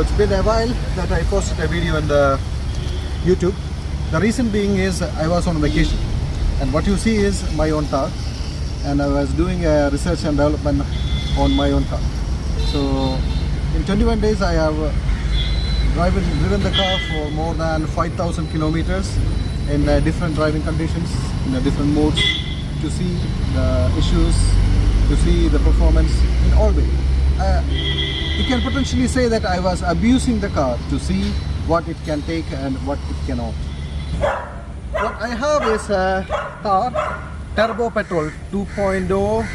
So it's been a while that I posted a video on the YouTube. The reason being is I was on vacation, and what you see is my own car, and I was doing a research and development on my own car. So in 21 days I have driven the car for more than 5,000 kilometers in different driving conditions, in different modes, to see the issues, to see the performance in all ways. You can potentially say that I was abusing the car to see what it can take and what it cannot. What I have is a thar turbo petrol 2.0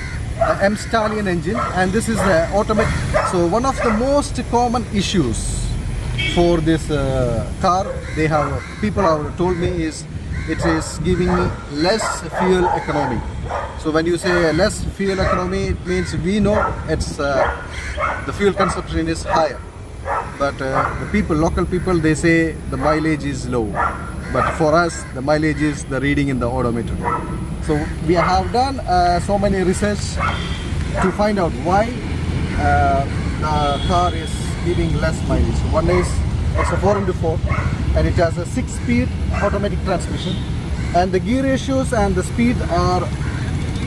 M Stallion engine, and this is automatic. So one of the most common issues for this car, people have told me, is it is giving me less fuel economy. So when you say less fuel economy, it means we know it's the fuel consumption is higher, but the local people, they say the mileage is low. But for us, the mileage is the reading in the odometer. So we have done so many research to find out why the car is giving less mileage. One is it's a 4x4, and it has a 6-speed automatic transmission, and the gear ratios and the speed are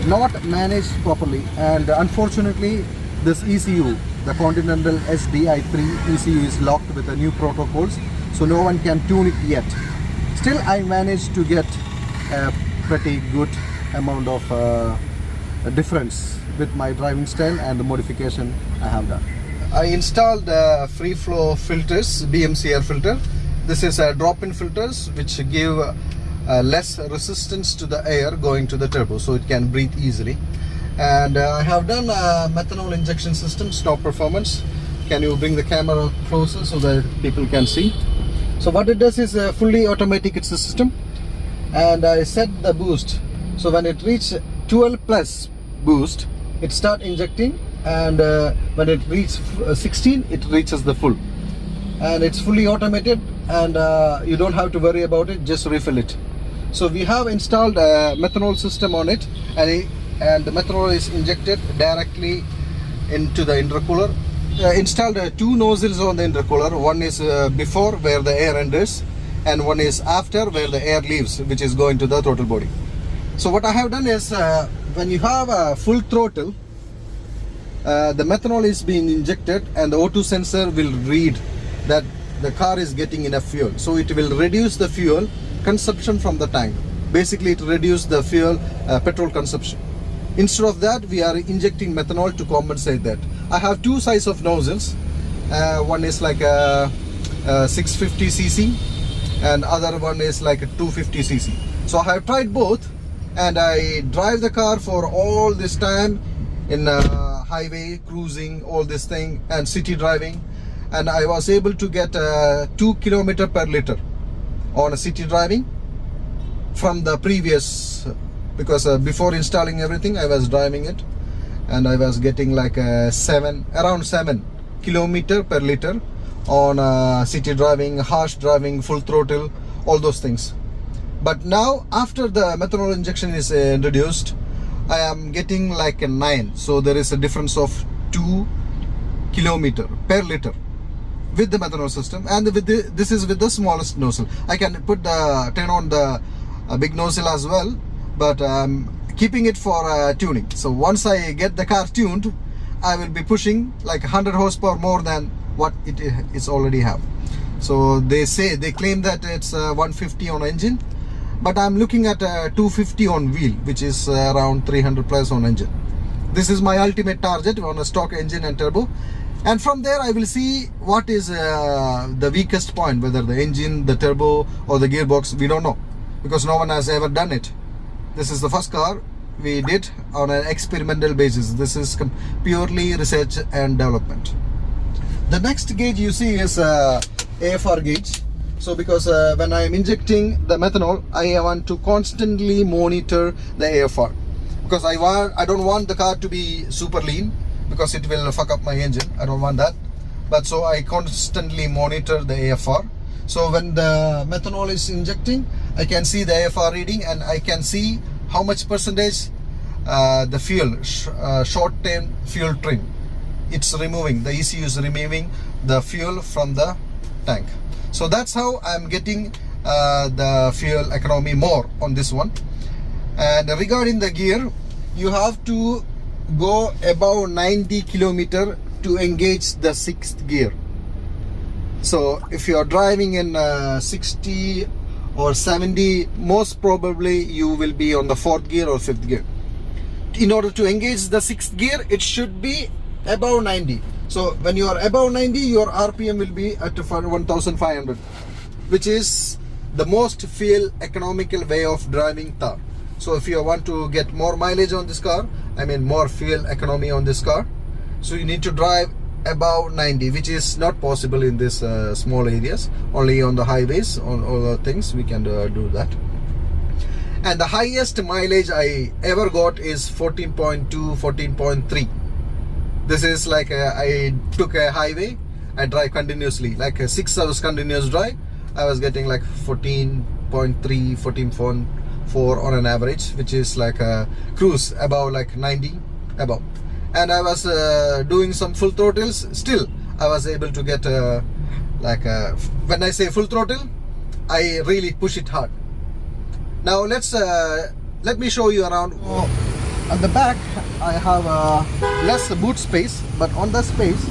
not managed properly, and unfortunately this ECU, the Continental SDI3 ECU, is locked with the new protocols, so no one can tune it yet. Still, I managed to get a pretty good amount of difference with my driving style and the modification I have done. I installed free flow filters, BMC air filter. This is drop-in filters which give less resistance to the air going to the turbo, so it can breathe easily. And I have done methanol injection system, top performance. Can you bring the camera closer so that people can see? So what it does is fully automatic, it's a system, and I set the boost. So when it reaches 12 plus boost, it start injecting, and when it reaches 16, it reaches the full. And it's fully automated, and you don't have to worry about it, just refill it. So we have installed a methanol system on it, and the methanol is injected directly into the intercooler. Installed 2 nozzles on the intercooler. One is before, where the air enters, and one is after, where the air leaves, which is going to the throttle body. So what I have done is, when you have a full throttle, the methanol is being injected, and the O2 sensor will read that the car is getting enough fuel. So it will reduce the fuel consumption from the tank. Basically, it reduces the fuel petrol consumption. Instead of that, we are injecting methanol to compensate that. I have 2 sizes of nozzles. One is like a 650cc, and other one is like a 250cc. So I have tried both, and I drive the car for all this time in highway cruising, all this thing, and city driving, and I was able to get 2 km per liter on a city driving from the previous, because before installing everything I was driving it, and I was getting like around 7 km per liter on city driving, harsh driving, full throttle, all those things. But now, after the methanol injection is introduced, I am getting like a 9. So there is a difference of 2 km per liter with the methanol system, and with this is with the smallest nozzle. I can turn on the big nozzle as well, but I'm keeping it for tuning. So once I get the car tuned, I will be pushing like 100 horsepower more than what it is already have. So they claim that it's 150 on engine, but I'm looking at 250 on wheel, which is around 300 plus on engine. This is my ultimate target on a stock engine and turbo, and from there I will see what is the weakest point, whether the engine, the turbo, or the gearbox. We don't know, because no one has ever done it. This is the first car we did on an experimental basis. This is purely research and development. The next gauge you see is AFR gauge. So because when I am injecting the methanol, I want to constantly monitor the AFR, because I don't want the car to be super lean, because it will fuck up my engine. I don't want that. But so I constantly monitor the AFR. So when the methanol is injecting, I can see the AFR reading, and I can see how much percentage the fuel, short-term fuel trim. it's removing, the ECU is removing the fuel from the tank. So that's how I'm getting the fuel economy more on this one. And regarding the gear, you have to go above 90 kilometer to engage the 6th gear. So if you are driving in 60 or 70, most probably you will be on the 4th gear or 5th gear. In order to engage the 6th gear, it should be above 90. So when you are above 90, your RPM will be at 1500, which is the most fuel economical way of driving Thar. So if you want to get more mileage on this car, I mean more fuel economy on this car, so you need to drive above 90, which is not possible in this small areas. Only on the highways, on all the things we can do that. And the highest mileage I ever got is 14.2, 14.3. This is like I took a highway, I drive continuously, like a 6 hours continuous drive. I was getting like 14.3, 14.4 on an average, which is like a cruise above like 90 above. And I was doing some full throttles. Still I was able to get when I say full throttle, I really push it hard. Now let me show you around. At the back I have less boot space, but on the space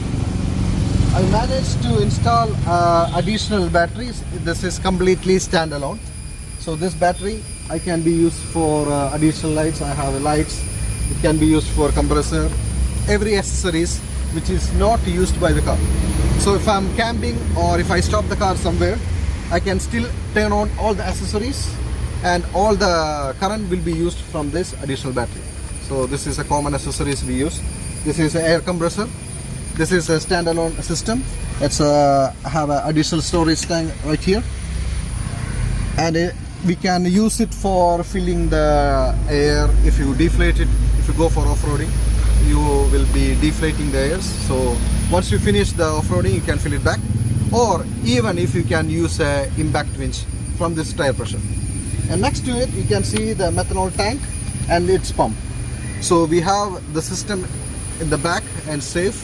I managed to install additional batteries. This is completely standalone. So this battery I can be used for additional lights. I have lights. It can be used for compressor, every accessories which is not used by the car. So if I'm camping or if I stop the car somewhere, I can still turn on all the accessories and all the current will be used from this additional battery. So this is a common accessories we use. This is an air compressor. This is a standalone system. It's have an additional storage tank right here, and we can use it for filling the air. If you deflate it, if you go for off-roading, you will be deflating the air. So once you finish the off-roading, you can fill it back, or even if you can use a impact winch from this tire pressure. And next to it you can see the methanol tank and its pump. So we have the system in the back and safe,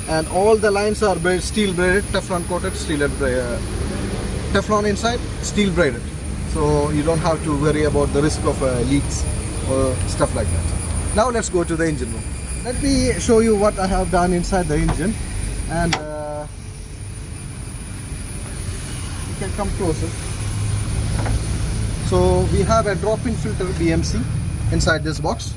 and all the lines are steel braided, Teflon coated, Teflon inside, steel braided. So you don't have to worry about the risk of leaks or stuff like that. Now let's go to the engine room. Let me show you what I have done inside the engine, and you can come closer. So we have a drop-in filter BMC inside this box.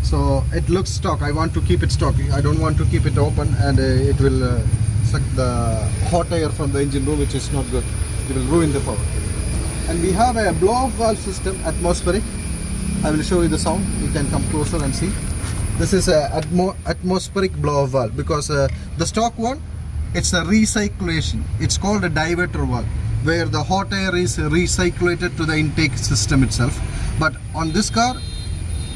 So it looks stock. I want to keep it stock. I don't want to keep it open, and it will suck the hot air from the engine room, which is not good. It will ruin the power. And we have a blow-off valve system, atmospheric. I will show you the sound. You can come closer and see. This is a atmospheric blow-off valve, because the stock one, it's a recirculation. It's called a diverter valve, where the hot air is recirculated to the intake system itself. But on this car,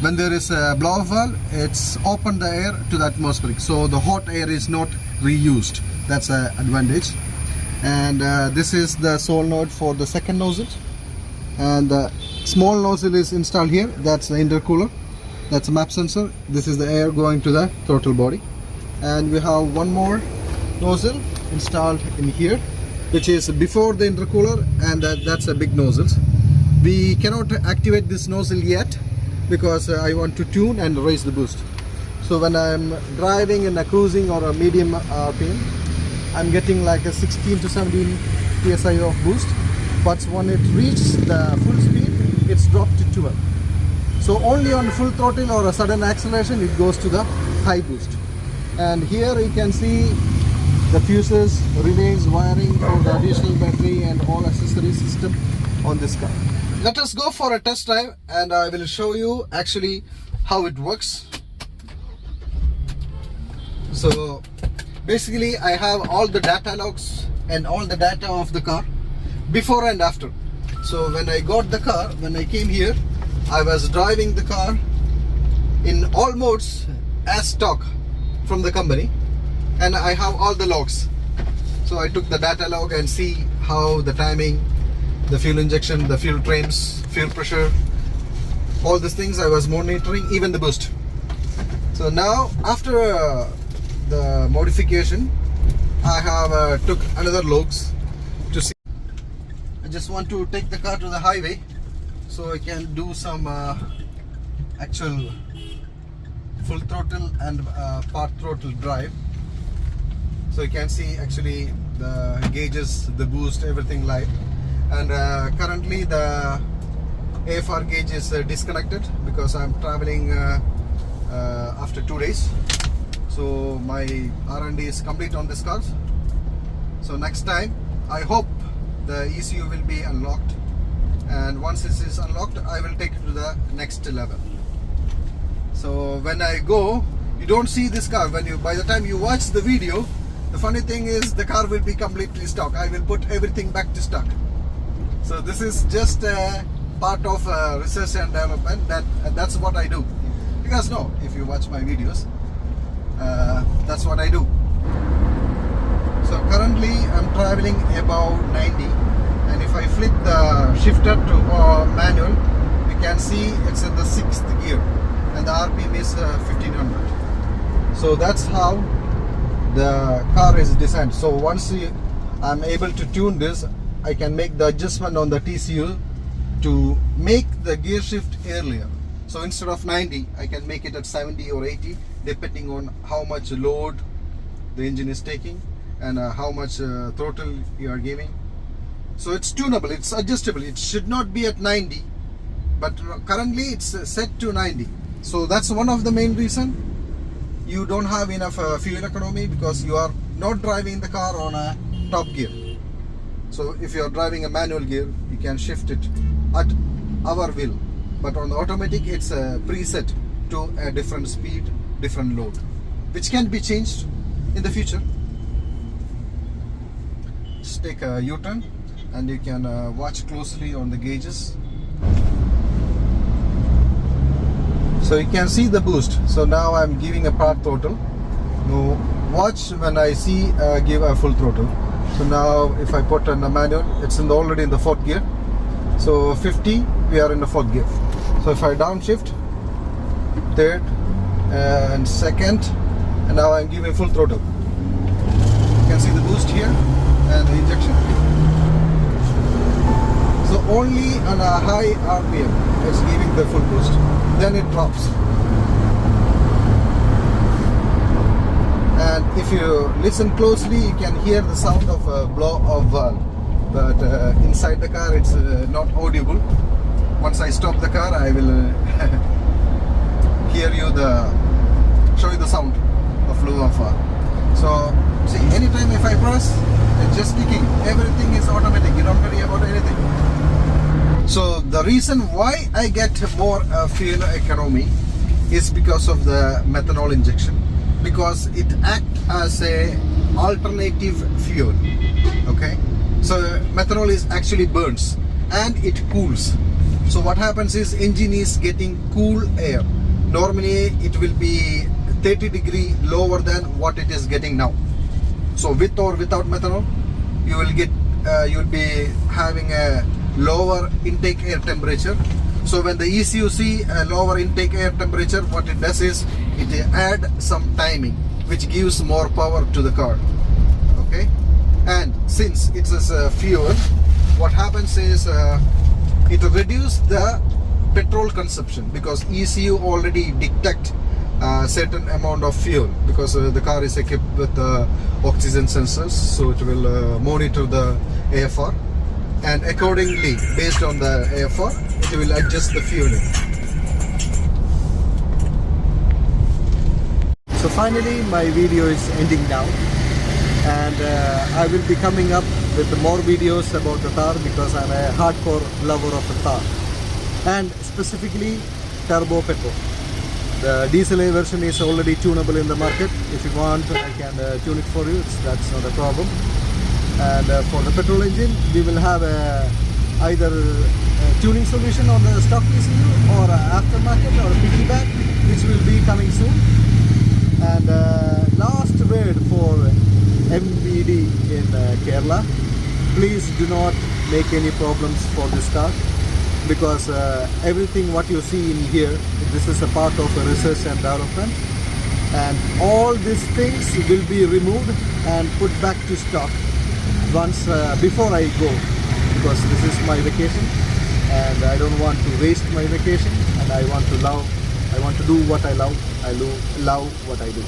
when there is a blow-off valve, it's open the air to the atmospheric, so the hot air is not reused. That's an advantage. And this is the solenoid for the second nozzle, and the small nozzle is installed here. That's the intercooler, that's a map sensor. This is the air going to the throttle body, and we have one more nozzle installed in here, which is before the intercooler, and that's a big nozzle. We cannot activate this nozzle yet because I want to tune and raise the boost. So when I'm driving in a cruising or a medium RPM, I'm getting like a 16 to 17 psi of boost, but when it reaches the full speed, it's dropped to 12. So only on full throttle or a sudden acceleration, it goes to the high boost. And here you can see the fuses, relays, wiring for the additional battery and all accessory system on this car. Let us go for a test drive, and I will show you actually how it works. So basically I have all the data logs and all the data of the car before and after. So when I got the car, when I came here, I was driving the car in all modes as stock from the company, and I have all the logs. So I took the data log and see how the timing, the fuel injection, the fuel trains, fuel pressure, all these things I was monitoring, even the boost. So now after the modification, I have took another logs to see. I just want to take the car to the highway so I can do some actual full throttle and part throttle drive. So you can see actually the gauges, the boost, everything live. And currently the AFR gauge is disconnected because I'm traveling after 2 days. So my R&D is complete on this car. So next time I hope the ECU will be unlocked, and once this is unlocked I will take it to the next level. So when I go, you don't see this car. By the time you watch the video, the funny thing is the car will be completely stock. I will put everything back to stock. So this is just a part of research and development. That's what I do. You guys know, if you watch my videos, that's what I do. So currently I'm traveling above 90, and if I flip the shifter to manual, you can see it's in the 6th gear and the RPM is 1500. So that's how the car is designed. So once I'm able to tune this, I can make the adjustment on the TCU to make the gear shift earlier. So instead of 90, I can make it at 70 or 80 depending on how much load the engine is taking and how much throttle you are giving. So it's tunable, it's adjustable. It should not be at 90, but currently it's set to 90. So that's one of the main reason you don't have enough fuel economy, because you are not driving the car on a top gear. So if you are driving a manual gear, you can shift it at our will, but on the automatic it's preset to a different speed, different load, which can be changed in the future. Just take a U-turn and you can watch closely on the gauges. So you can see the boost. So now I'm giving a part throttle. Now watch when I see give a full throttle. So now if I put on the manual, it's already in the 4th gear. So 50, we are in the 4th gear. So if I downshift, 3rd and 2nd, and now I'm giving full throttle. You can see the boost here and the injection. So only on a high RPM it's giving the full boost, then it drops. And if you listen closely, you can hear the sound of a blow of valve, but inside the car it's not audible. Once I stop the car, I will show you the sound of flow of valve. So see, anytime if I press, it's just kicking. Everything is automatic. You don't worry about anything. So the reason why I get more fuel economy is because of the methanol injection, because it acts as a alternative fuel. Okay, so methanol is actually burns and it cools. So what happens is engine is getting cool air. Normally it will be 30 degree lower than what it is getting now. So with or without methanol, you will be having a lower intake air temperature. So when the ECU see a lower intake air temperature, what it does is it add some timing, which gives more power to the car. Okay, and since it's a fuel, what happens is it reduces the petrol consumption, because ECU already detect a certain amount of fuel, because the car is equipped with oxygen sensors, so it will monitor the AFR, and accordingly based on the AFR it will adjust the fueling. So finally my video is ending now, and I will be coming up with more videos about the thar, because I'm a hardcore lover of the thar, and specifically turbo petrol. The diesel version is already tunable in the market. If you want, I can tune it for you. That's not a problem. And for the petrol engine, we will have either a tuning solution on the stock ECU or aftermarket or piggyback, which will be coming soon. And last word for MBD in Kerala: please do not make any problems for this car, because everything what you see in here, this is a part of a research and development, and all these things will be removed and put back to stock once before I go, because this is my vacation and I don't want to waste my vacation, and I want to do what I love. I love what I do.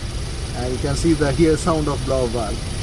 And you can see the here sound of blower valve.